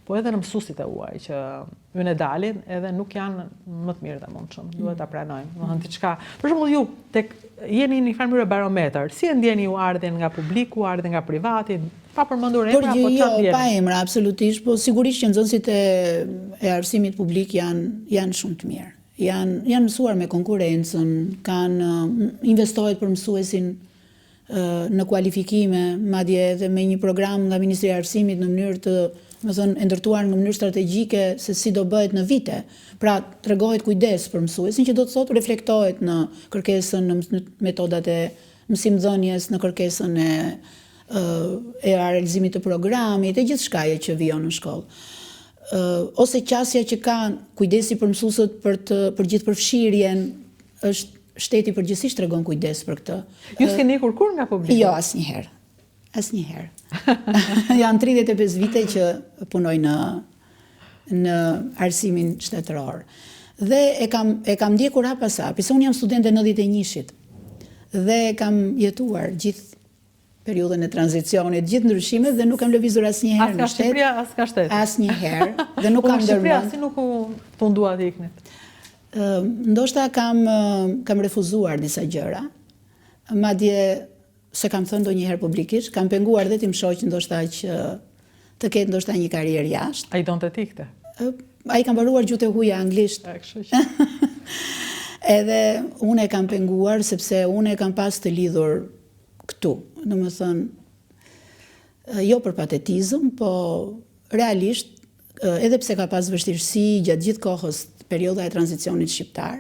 po edhe në mësuesit e huaj që ynë dalin edhe nuk janë më të mirë të mundshëm, duhet ta pranojmë. Diçka, për shembull ju tek jeni në një farë mënyrë barometër, si e ndjeni ju ardhen nga publiku, ardhen nga privati, pa përmendur emra apo çfarë ndjeni? Pa emra absolutisht, po sigurisht që nxënësit e arsimit publik janë shumë të mirë. Janë mësuar me konkurrencën, investohet për mësuesin në kualifikime, madje edhe me një program nga Ministria e Arsimit në mënyrë të, ndërtuar në mënyrë strategjike se si do bëhet në vite. Pra, tregohet kujdes për mësuesin që do të thotë reflektohet në kërkesën në metodat e mësimdhënies, në kërkesën e realizimit të programit, e gjithçka që vijon në shkollë. Ose qasja që ka kujdesi për mësuesët për gjithë përfshirjen, është shteti përgjithsisht tregon kujdes për këtë. Ju s'keni ikur kur nga publiku? Jo, asnjëherë. Janë 35 vite që punoj në arsimin shtetëror. Dhe e kam ndjekur hapa sa, pse unë jam studente 91-shit. Dhe kam jetuar gjithë periudhën e tranzicionit, gjithë ndryshimet dhe nuk kam lëvizur asnjëherë në shtet. As ka Shqipëria, as ka shtet. Asnjëherë dhe nuk kam ndërmend. Shqipëria si nuk fundua të iknit? Ndoshta kam refuzuar disa gjëra, madje se kam thënë ndonjëherë publikisht, kam penguar dhe tim shoq ndoshta që të ketë ndoshta një karrierë jashtë. Ai donte të ikte? Ai ka mbaruar gjuhë e huaja anglisht. Edhe unë e kam penguar sepse unë e kam pas të lidhur këtu, domethënë jo për patetizëm, po realisht edhe pse ka pas vështirësi gjatë gjithë kohës perioda e tranzicionit shqiptar,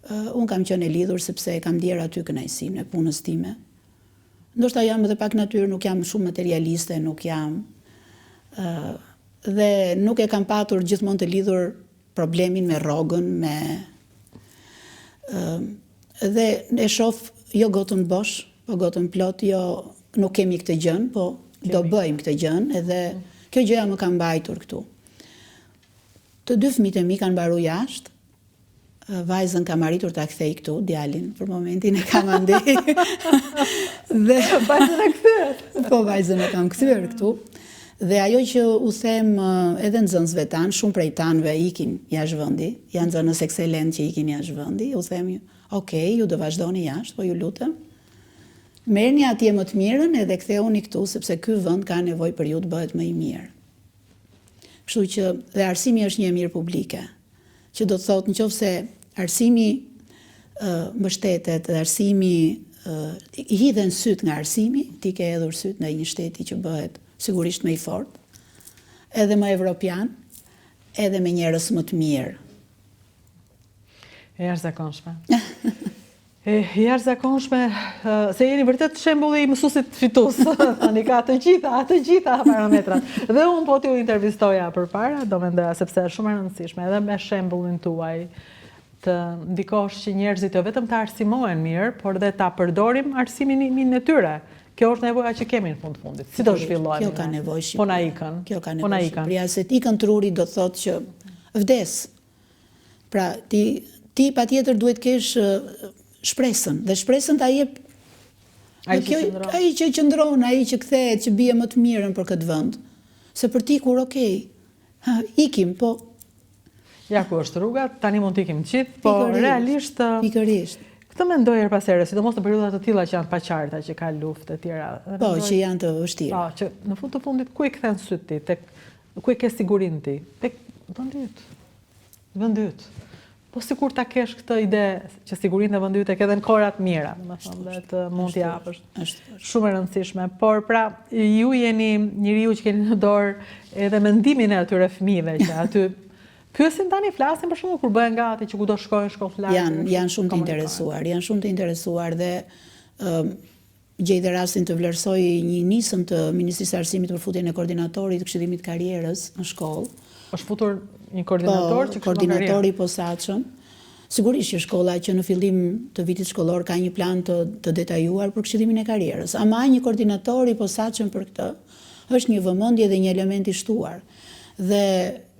unë kam qenë e lidhur sepse kam ndier aty kënaqësinë e punës time. Ndoshta jam edhe pak natyrë, nuk jam shumë materialiste, nuk jam dhe nuk e kam patur gjithmonë të lidhur problemin me rrogën, dhe e shoh jo gotën bosh, po gotën plot, jo nuk kemi këtë gjën, po do bëjmë këtë gjën, edhe kjo gjëja më ka mbajtur këtu. Të dy fëmijët e mi kanë mbaruar jashtë. Vajzën kam arritur ta kthej këtu, djalin për momentin e kam andej. Dhe vajzën e kthyer. Po vajzën e kam kthyer këtu. Dhe ajo që u them edhe nxënësve tanë, shumë prej tanëve ikin jashtë vendi, janë nxënës ekselent që ikin jashtë vendi, u them, "Okej, ju do vazhdoni jashtë, po ju lutem. Merrni atje më të mirën edhe ktheuni këtu sepse ky vend ka nevojë për ju të bëhet më i mirë." Kështu që dhe arsimi është një mirë publike, që do të thotë nëse arsimi mbështetet dhe arsimi i hidhen syt nga arsimi, ti ke hedhur syt në një shteti që bëhet sigurisht më i fortë, edhe më evropian, edhe me njerëz më të mirë. E jashtëzakonshme. Jashtëzakonshme, se jeni vërtet shembulli i mësuesit fitues. Tani ka të gjitha parametrat. Dhe unë po t'ju intervistoja përpara, do mendoja sepse është shumë e rëndësishme edhe me shembullin tuaj të ndikosh që njerëzit jo vetëm të arsimohen mirë, por dhe ta përdorim arsimin në tyre. Kjo është nevoja që kemi në fundit. Si do zhvillohemi? Kjo ka nevojë Shqipëria. Po na ikën. Kjo ka nevojë Shqipëria, se t'ikën truri do të thotë që vdes. Pra ti patjetër duhet kesh shpresën, dhe shpresën ta jep ai që qëndron, ai që kthehet, që bie më të mirën për këtë vend. Se për ti kur ikim, po ja ku është rruga, tani mund të ikim gjithë, po realisht pikërisht. Këtë mendoj her pas here, sidomos në periudha të tilla që janë të paqarta, që ka luftë e tjera. Po, që janë të vështira. Po, që në fund të fundit ku i kthen syt ti, tek ku i ke sigurinë ti? Tek vendi yt. Po sikur ta kesh këtë ide që sigurinë e vendit e ke edhe në kohërat mira, domethënë, dhe të mund t'i japësh. Është shumë e rëndësishme. Por pra, ju jeni njeriu që keni në dorë edhe mendimin e atyre fëmijëve që aty pyesin tani, flasin për shkakun kur bëhen gati që ku do shkojnë shkollë lartë. Janë shumë të interesuar, dhe gjej dhe rastin të vlerësoj një nisëm të Ministrisë së Arsimit për futjen e koordinatorit të këshillimit karrierës në shkollë. Është futur një koordinator që koordinatori i posaçëm. Sigurisht që shkolla që në fillim të vitit shkollor ka një plan të detajuar për këshillimin e karrierës, ama një koordinator i posaçëm për këtë është një vëmendje dhe një element i shtuar. Dhe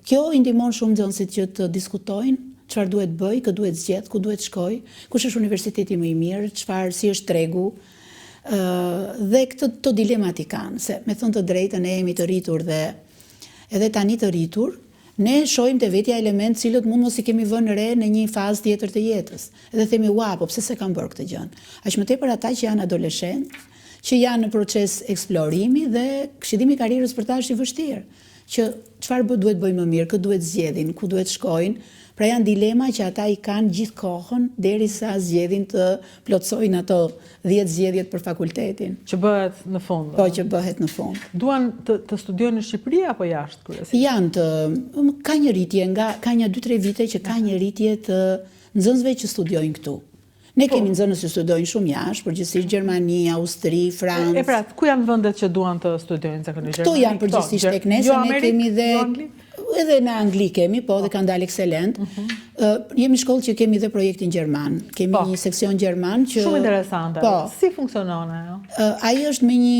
kjo i ndihmon shumë nxënësit që të diskutojnë çfarë duhet bëj, kë duhet zgjedh, ku duhet shkoj, kush është universiteti më i mirë, si është tregu, Dhe këto dilemat i kanë, se me thënë të drejtën e jemi të rritur dhe edhe tani të rritur, ne shohim të vetja element cilët mund mos i kemi vënë re në një fazë tjetër të jetës. Edhe themi, ua, po pse se kam bërë këtë gjën? Aq më tepër ata që janë adoleshent, që janë në proces eksplorimi dhe këshillimi i karrierës për ta është i vështirë. Që çfarë duhet bëjmë më mirë, kë duhet zgjedhin, ku duhet shkojnë. Pra janë dilema që ata i kanë gjithë kohën derisa zgjedhin të plotësojnë ato 10 zgjedhjet për fakultetin. Që bëhet në fund. Po, që bëhet në fund. Duan të studiojnë në Shqipëri apo jashtë kryesisht? Ka një rritje, ka një 2-3 vite që ka një rritje të nxënësve që studiojnë këtu. Ne kemi nxënës që studiojnë shumë jashtë, përgjithsisht Gjermani, Austri, Francë. Pra, ku janë vendet që duan të studiojnë zakonisht? Këto janë përgjithsisht tek ne, ne kemi edhe në Angli kemi, po, dhe kanë dalë ekselent. Jemi shkollë që kemi dhe projektin gjerman. Kemi një seksion gjerman që... Shumë interesante. Si funksionon ajo? Ai është me një...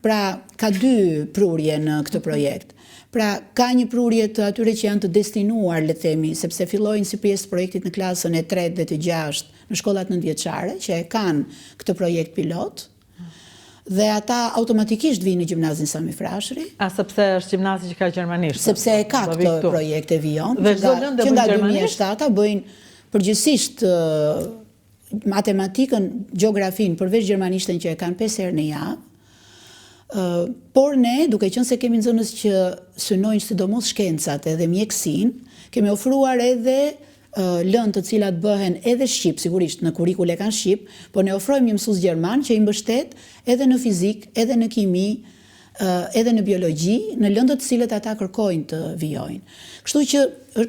Pra, ka 2 prurje në këtë projekt. Pra, ka një prurje të atyre që janë të destinuar, le themi, sepse fillojnë si pjesë të projektit në klasën e 3 dhe të 6 në shkollat nëntëvjeçare, që e kanë këtë projekt pilot, dhe ata automatikisht vinë në gjimnazin Sami Frashëri. Sepse është gjimnazi që ka gjermanisht? Sepse e ka këtë projekt e vijon, që nga 2007 bëjnë përgjithsisht matematikën, gjeografin, përveç gjermanishten që e kanë 5 herë në javë. Por ne, duke qenë se kemi nxënës që synojnë sidomos shkencat edhe mjekësinë, kemi ofruar edhe lëndë të cilat bëhen edhe shqip, sigurisht në kurrikule kanë shqip, por ne ofrojmë një mësues gjerman që i mbështet edhe në fizik, edhe në kimi, edhe në biologji, në lëndët të cilët ata kërkojnë të vijojnë. Kështu që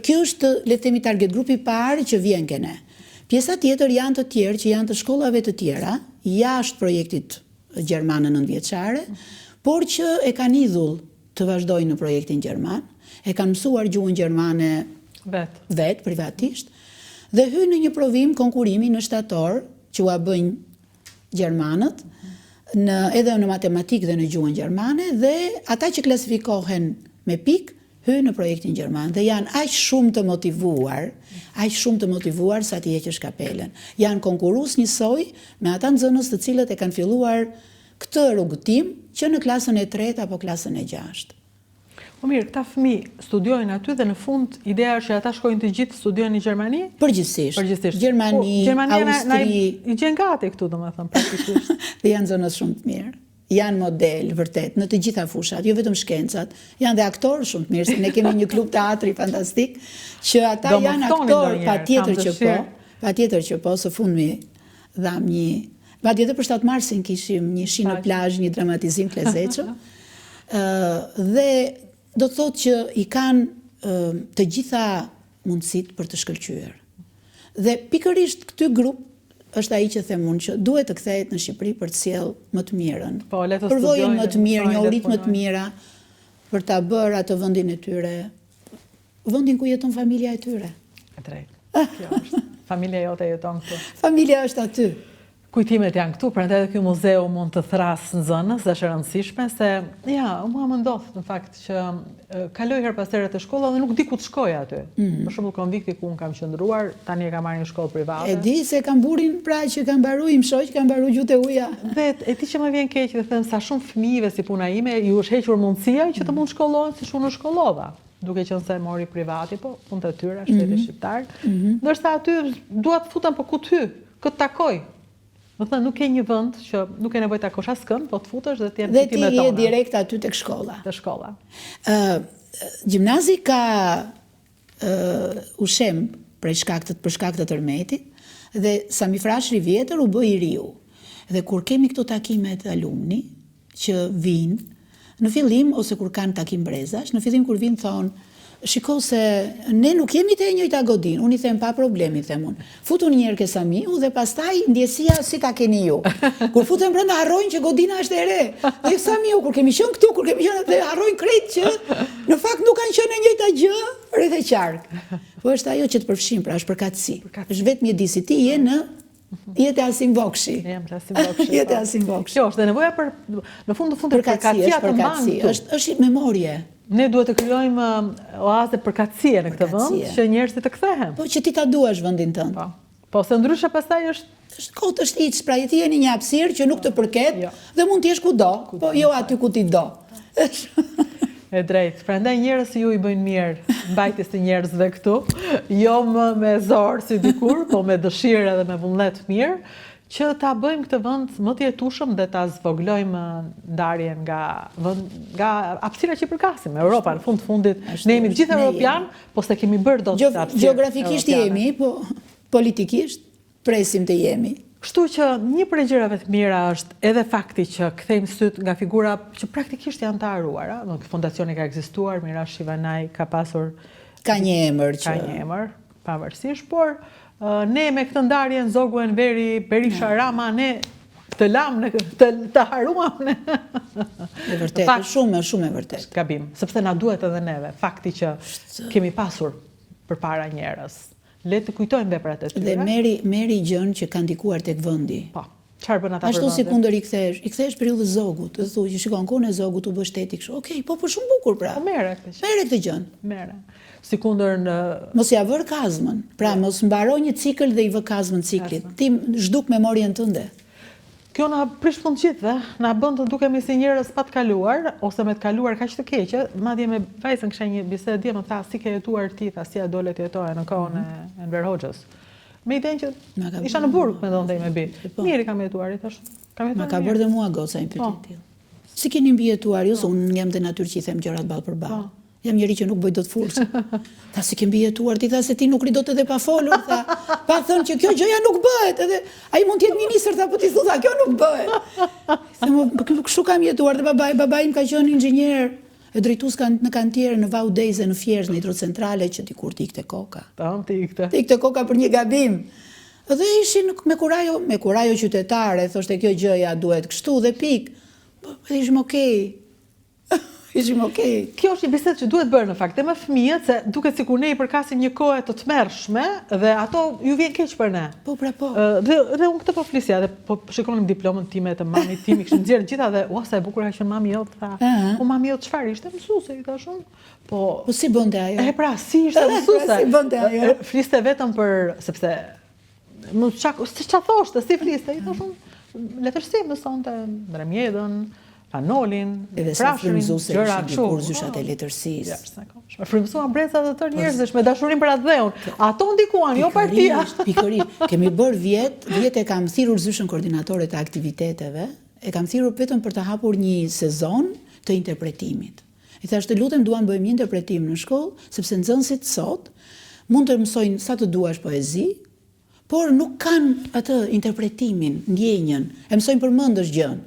kjo është, le të themi, target grupi i parë që vjen ke ne. Pjesa tjetër janë të tjerë që janë të shkollave të tjera, jashtë projektit gjerman në nëntëvjeçare, por që e kanë idhull të vazhdojnë në projektin gjerman, e kanë mësuar gjuhën gjermane vetë, privatisht, dhe hynë në një provim konkurimi në shtator, që ua bëjnë gjermanët, edhe në matematikë dhe në gjuhën gjermane, dhe ata që klasifikohen me pikë, hynë në projektin gjerman, dhe janë aq shumë të motivuar sa t'i heqësh kapelen. Janë konkurrues njësoj me ata nxënës të cilët e kanë filluar këtë rrugëtim që në klasën e 3 apo klasën e 6. Po mirë, këta fëmijë studiojnë aty dhe në fund ideja është që ata shkojnë të gjithë studiojnë në Gjermani? Përgjithsisht. Gjermani, Austri. I gjen gati këtu, domethënë, praktikisht. Dhe janë nxënës shumë të mirë. Janë model, vërtet, në të gjitha fushat, jo vetëm shkencat, janë dhe aktorë shumë të mirë, se ne kemi një klub teatri fantastik, që ata janë aktorë, patjetër që po, së fundmi dham një, patjetër për 7 marsin kishim një shi në plazh, një dramatizim të lezetshëm, dhe do të thotë që i kanë të gjitha mundësit për të shkëlqyer. Dhe pikërisht këtë grup është ai që them unë që duhet të kthehet në Shqipëri për të sjellë më të mirën. Përvojën më të mirë, njohuritë më të mira për ta bërë atë vendin e tyre, vendin ku jeton familja e tyre. E drejtë. Kjo është. Familja jote jeton këtu. Familja është aty. Kujtimet janë këtu, prandaj edhe ky muzeu mund të thrasë nxënës, është e rëndësishme se mua më ndodh në fakt që kaloj her pas here te shkolla dhe nuk di ku të shkoj aty. Për shembull konvikti ku un kam qëndruar, tani e kam marrë një shkollë private. E di se kam burin pra që kam mbaruar im shoq, kam mbaruar gjuhë e uja. Dhe e di që më vjen keq dhe them sa shumë fëmijëve si puna ime ju është hequr mundësia që të mund shkollohen siç unë shkollova. Duke qenë se mori privati, po punë të tyre, shteti shqiptar. Ndërsa aty dua të futem po ku të hy, kë të takoj. Më thënë, nuk ke një vend që nuk e nevojë ta kosh askënd, po të futesh dhe të jenë kujtimet tona. Dhe ti je direkt aty tek shkolla. Te shkolla. Gjimnazi ka ushem për shkak të tërmetit dhe Sami Frashëri vjetër u bë i riu. Dhe kur kemi këto takimet alumni që vinë në fillim ose kur kanë takim brezash, në fillim kur vinë thonë shiko se ne nuk jemi të e njëjta godin. Unë i them pa problemi, them unë. Futun njerë ke Samiu dhe pastaj ndjesia si ta keni ju. Kur futen brenda harrojnë që godina është e re. Dhe Samiu, kur kemi qenë këtu, kur kemi qenë dhe harrojnë krejt që në fakt nuk kanë qenë e njëjta gjë rreth e qark. Po është ajo që të përfshim, pra është përkatësi. Është vetëm mjedisi ti je në jetë Asim Vokshi. Jetë Asim Vokshi. Kjo është dhe nevoja për në fund përkatësia të mban. Është memorie. Ne duhet të krijojmë oazë përkatësie në këtë vend që njerëzit të kthehen. Po që ti ta duash vendin tënd. Po, se ndryshe pastaj është kohë të shtiç, pra ti jeni një hapësirë që nuk të përket dhe mund t'jesh kudo, po jo aty ku ti do. E drejtë, prandaj njerëz ju i bëjnë mirë mbajtjes të njerëzve këtu, jo më me zorë si dikur, po me dëshirë dhe me vullnet mirë, që ta bëjmë këtë vend më të jetueshëm dhe ta zvoglojmë ndarjen nga hapësira që përkasim. Europa në fundit ne jemi të gjithë europian, po se kemi bërë dot këtë hapësirë. Gjeografikisht jemi, po politikisht presim të jemi. Kështu që një prej gjërave të mira është edhe fakti që kthejmë syt nga figura që praktikisht janë të haruara. Fondacioni ka ekzistuar, Mirash Shivanaj ka pasur ka një emër, pavarësisht, por ne me këtë ndarje në Zogu Enveri, Berisha Rama, ne të lamë, të haruam. E vërtet, shumë e vërtet. Gabim, sepse na duhet edhe neve, fakti që kemi pasur përpara njerëz. Le të kujtojmë veprat e tyre. Dhe meri gjën që ka ndikuar tek vendi. Po, çfarë bën ata për vendin? Ashtu si kundër i kthesh periudhës Zogut, të thuaj që shikon kohën e Zogut u bë shteti kështu. Okej, po shumë bukur pra. Po merre këtë gjën. Merre. Si kundër në mos ja vër kazmën. Pra mos mbaro një cikël dhe i vë kazmën ciklit. Ti zhduk memorien tënde. Kjo na prish punë gjithëve, na bën të dukemi si njerëz pa të kaluar ose me të kaluar kaq të keqe. Madje me vajzën kisha një bisedë dje, më tha si ke jetuar ti, tha si dole të jetoje në kohën e Enver Hoxhës. Me idenë që isha në burg, mendonte me bi. Mirë kam jetuar, i thash. Ma ka bërë dhe mua goca një pyetje të tillë. Si keni mbijetuar ju, se unë jam dhe natyrë që i them gjërat ballë për ballë. Jam njëri që nuk bëj dot furse. Tha si ke mbijetuar, ti tha se ti nuk ri dot edhe pa folur, tha. Pa thënë që kjo gjëja nuk bëhet, edhe ai mund të jetë ministër, tha, po ti thua kjo nuk bëhet. Them, kështu kam jetuar dhe babai im ka qenë inxhinier, e drejtues në kantier në Vaudeze në Fierz në hidrocentrale që dikur të ikte koka. Të ikte koka për një gabim. Dhe ishin me kurajo qytetare, thoshte kjo gjëja duhet kështu dhe pik. Po ishim okej. Ishim okej. Kjo është një bisedë që duhet bërë në fakt, dhe me fëmijët, se duket sikur ne i përkasim një kohë të tmerrshme dhe ato ju vjen keq për ne. Po, pra po. Dhe unë këtë po flisja, dhe po shikonim diplomën time të mamit tim, i kishim nxjerrë gjitha dhe sa e bukur ka qenë mami jot, tha. Po mami jot çfarë ishte? Mësuese, i thash unë. Po si bënte ajo? Pra, si ishte mësuese? Si bënte ajo? Fliste vetëm për sepse ç'a thoshte, si fliste, i thash unë, letërsi mësonte ndërmjetën, panolin, frashërin, gjëra kështu. Kurzushat e letërsisë. Frymësuan brecat e tërë njerëzish me dashurinë për atë dheun. Ato ndikuan, jo partia. Pikërisht. Kemi bërë vjet e kam thirrur zyshën koordinatore të aktiviteteve, e kam thirrur vetëm për të hapur një sezon të interpretimit. I thash, të lutem, duam bëjmë një interpretim në shkollë, sepse nxënësit sot mund të mësojnë sa të duash poezi, por nuk kanë atë interpretimin, ndjenjën, e mësojnë përmendësh gjën.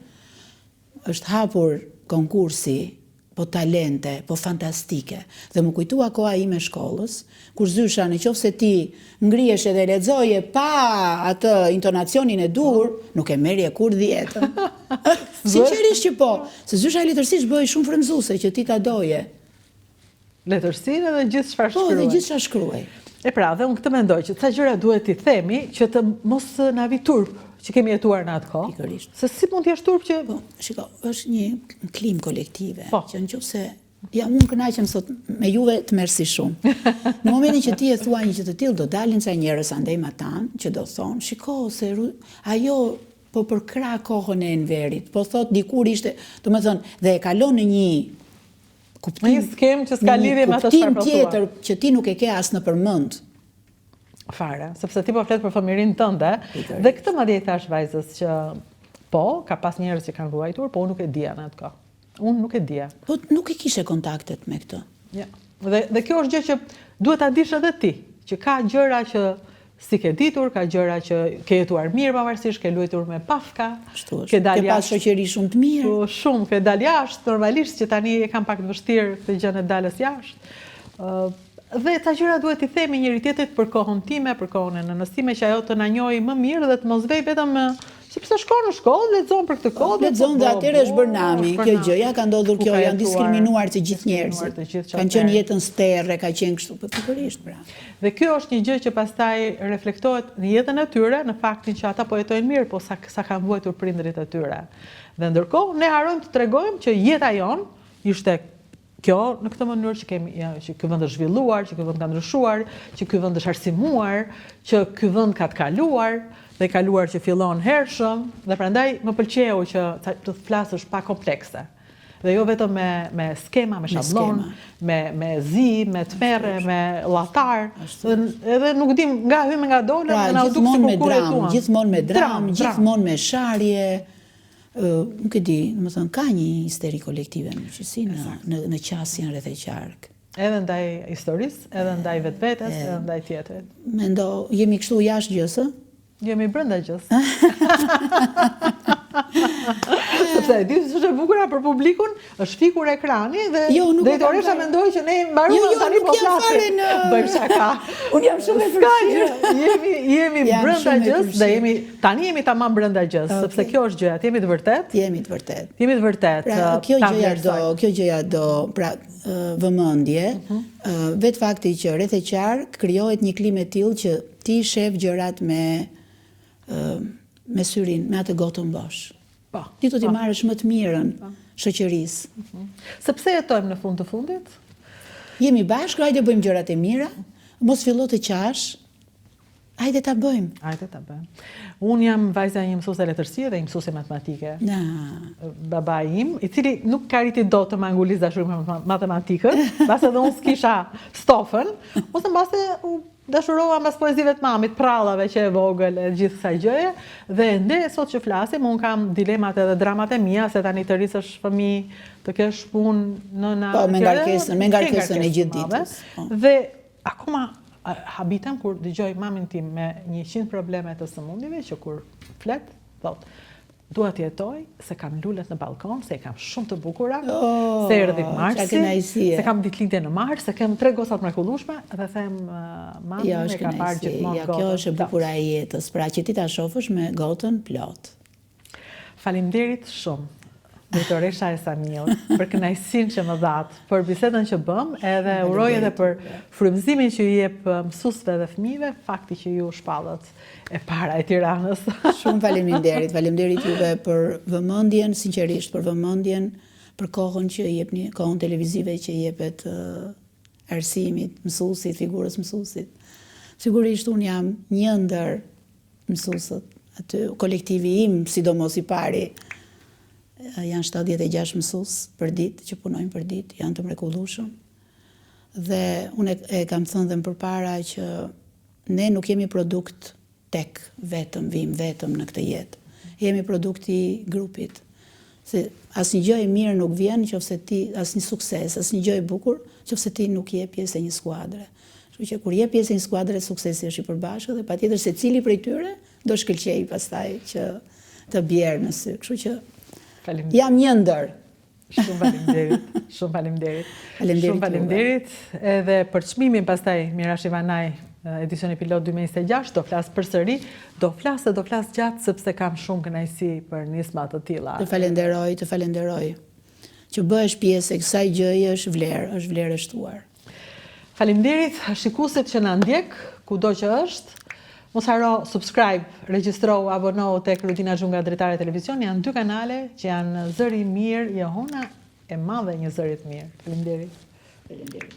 Është hapur konkursi, po talente, po fantastike. Dhe më kujtua koha ime shkollës, kur zysha në qoftë se ti ngrihesh edhe lexoje pa atë intonacionin e dur, nuk e merrje kur 10. Sinqerisht që po, se zysha e letërsisë bëhej shumë frymëzuese që ti ta doje. Letërsinë edhe gjithë çfarë shkruaj. Po, dhe gjithë çfarë shkruaj. E pra, dhe unë këtë mendoj që ca gjëra duhet t'i themi që të mos na vi turp që kemi jetuar në atë kohë. Pikërisht. Se si mund t'jesh turp që... Po, shiko, është një klim kolektive, që nëse unë kënaqem sot me juve të mersi shumë. Në momentin që ti e thua një gjë të tillë, do dalin ca njerëz andej ma tanë që do thonë, shiko se ajo po përkra kohën e Enverit, po thot dikur ishte, domethënë, dhe e kalon në një kuptim, një skem që s'ka lidhje me atë çfarë po thua. Tjetër që ti nuk e ke as në përmend. Fare, sepse ti po flet për fëmijërinë tënde, dhe këtë madje i thash vajzës që po, ka pas njerëz që kanë ruajtur, po unë nuk e dija në atë kohë. Unë nuk e dija. Po nuk e kishe kontaktet me këtë. Ja. Dhe kjo është gjë që duhet ta dish edhe ti, që ka gjëra që si ke ditur, ka gjëra që ke jetuar mirë pavarësisht, ke luajtur me pafka, ke pas shoqëri shumë të mirë. Po shumë, ke dal jashtë, normalisht që tani e kam pak të vështirë këtë gjën e dalës jashtë. Dhe ta gjëra duhet i themi njëri tjetrit për kohën time, për kohën e nënës time, që ajo të na njohë më mirë dhe të mos vej vetëm sepse shkon në shkollë, lexon për këtë kohë, lexon dhe atëherë është bërë nami. Kjo gjëja ka ndodhur, kjo janë diskriminuar të gjithë njerëzit. Kanë qenë jetën sterre, ka qenë kështu, po pikërisht pra. Dhe kjo është një gjë që pastaj reflektohet në jetën e tyre, në faktin që ata po jetojnë mirë, po sa kanë vuajtur prindërit e tyre. Dhe ndërkohë ne harrojmë të tregojmë që jeta jon ishte kjo në këtë mënyrë që kemi që ky vend është zhvilluar, që ky vend ka ndryshuar, që ky vend është arsimuar, që ky vend ka të kaluar dhe kaluar që fillon hershëm dhe prandaj më pëlqeu që të flasësh pa komplekse. Dhe jo vetëm me skema, me shablon, me zi, me tmerre, me llatar. Edhe nuk dim nga hymë nga dolëm, na u duk sikur kurrëtuan. Gjithmonë me dramë, gjithmonë me sharje. Nuk e di, domethënë ka një histeri kolektive në qysi në qasjen rreth e qark. Edhe ndaj historisë, edhe ndaj vetvetes, edhe ndaj tjetrit. Mendo, jemi kështu jashtë gjës, ë? Jemi brenda gjës. Sepse e di se është e bukur për publikun, është fikur ekrani dhe drejtoresha mendoi që ne mbaruam tani po flasim. Bëjmë shaka. Unë jam shumë e përshtypur. Jemi brenda gjës dhe tani jemi tamam brenda gjës, sepse kjo është gjëja, jemi të vërtet. Jemi të vërtet. Jemi të vërtet. Pra kjo gjëja do, pra vëmendje, vetë fakti që rreth e qark krijohet një klimë e tillë që ti shef gjërat me syrin, me atë gotën bosh. Ti do t'i marrësh më të mirën shoqërisë. Sepse jetojmë në fund të fundit? Jemi bashkë, hajde bëjmë gjërat e mira, mos fillo të qash, hajde ta bëjmë. Hajde ta bëjmë. Unë jam vajza një mësuese letërsie dhe një mësuese matematike. Baba im, i cili nuk ka riti do të më angulizë dashurinë me matematikën, mbas edhe unë s'kisha stofën, ose mbas dashurova mbas poezive të mamit, prallave që e vogël e gjithë kësaj gjëje, dhe ende sot që flasim, unë kam dilemat edhe dramat e mia, se tani të rrisësh fëmijë, të kesh punë nëna. Po, me ngarkesën e gjithë ditës. Dhe akoma habitem kur dëgjoj mamin tim me 100 probleme të sëmundjeve, që kur flet, thot, dua të jetoj, se kam lulet në balkon, se kam shumë të bukura, se erdhi Marsi, se kam ditëlindje në Mars, se kem 3 gosat mrekullueshme, dhe them mami e ka parë gjithmonë gotën. Kjo është e bukura e jetës, pra që ti ta shohësh me gotën plot. Faleminderit shumë. Drejtoresha e Samil, për kënaqësinë që më dhat, për bisedën që bëm, edhe uroj edhe për frymëzimin që i jep mësuesve dhe fëmijëve, fakti që ju shpallët e para e Tiranës. Shumë faleminderit. Faleminderit juve për vëmendjen, sinqerisht për vëmendjen, për kohën që jepni, kohën televizive që jepet arsimit, mësuesit, figurës mësuesit. Sigurisht unë jam një ndër mësuesët aty, kolektivi im, sidomos i pari. Janë 76 mësues për ditë që punojnë për ditë, janë të mrekullueshëm. Dhe unë e kam thënë dhe më përpara që ne nuk jemi produkt tek vetëm, vim vetëm në këtë jetë. Jemi produkti grupit. Se asnjë gjë e mirë nuk vjen nëse ti, asnjë sukses, asnjë gjë e bukur nëse ti nuk je pjesë e një skuadre. Kështu që kur je pjesë e një skuadre, suksesi është i përbashkët dhe patjetër secili prej tyre do shkëlqejë pastaj që të bjerë në sy. Kështu që jam një ndër. Shumë faleminderit. Shumë faleminderit. Shumë faleminderit edhe për çmimin pastaj Mirash Ivanaj, edicioni pilot 2026, do flas përsëri, do flas gjatë sepse kam shumë kënaqësi për nisma të tilla. Të falenderoj. Që bëhesh pjesë e kësaj gjëje është vlerë e shtuar. Faleminderit shikuesit që na ndjek kudo që është. Mos haro subscribe, regjistrohu, abonohu tek Rutina Xhunga Dritare Televizion. Janë 2 kanale që janë zëri i mirë, Jehona e madhe një zëri të mirë. Faleminderit.